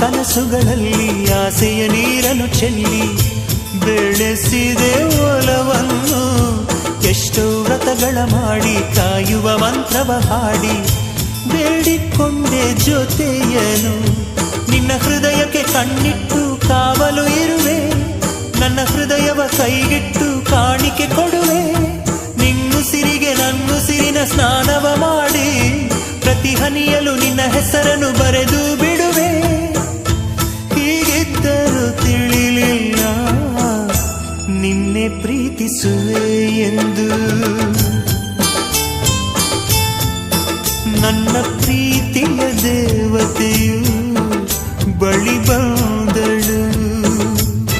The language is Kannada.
ಕನಸುಗಳಲ್ಲಿ ಆಸೆಯ ನೀರನ್ನು ಚೆಲ್ಲಿ ಬೆಳೆಸಿದೆ ಒಲವನ್ನು. ಎಷ್ಟೋ ವ್ರತಗಳ ಮಾಡಿ ಕಾಯುವ ಮಂತ್ರವ ಹಾಡಿ ಬೇಡಿಕೊಂಡೆ ಜೊತೆಯನು. ನಿನ್ನ ಹೃದಯಕ್ಕೆ ಕಣ್ಣಿಟ್ಟು ಕಾವಲು ಇರುವೆ, ನನ್ನ ಹೃದಯವ ಕೈಗಿಟ್ಟು ಕಾಣಿಕೆ ಕೊಡುವೆ. ನಿನ್ನುಸಿರಿಗೆ ನನ್ನುಸಿರಿನ ಸ್ನಾನವ ಮಾಡಿ ಪ್ರತಿ ಹನಿಯಲು ನಿನ್ನ ಹೆಸರನ್ನು ಬರೆದು ಬಿಡುವೆ. ಹೀಗಿದ್ದರೂ ತಿಳಿಲಿಲ್ಲ ನಿನ್ನೆ ಪ್ರೀತಿಸುವೆ ಎಂದು.